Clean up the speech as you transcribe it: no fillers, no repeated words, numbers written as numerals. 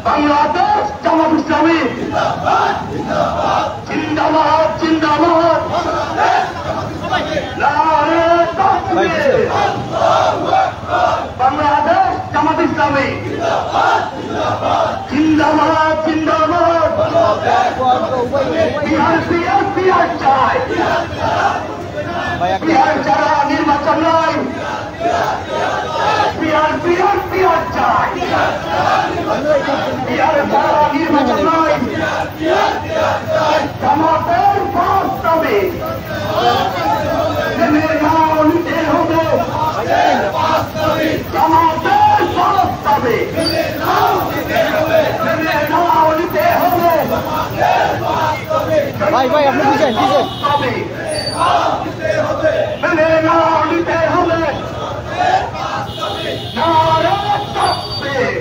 বাংলাদেশ জামাত ইসলামী জিন্দাবাদ জিন্দাবাদ নারে তাকবীর বাংলাদেশ জামাত ইসলামী জিন্দাবাদ জিন্দাবাদ বিহার চাই বিহার ছাড়া নির্বাচন নয় বিহার চাই বিহার ছাড়া নির্বাচন নয় জামাতের বাস্তবে নেমে নাও নিতে হবে জামাতের বাস্তবে নেমে নাও নিতে হবে ভাই আপনি বুঝেন মেনে নাও নিতে হবে নারে তাকবীর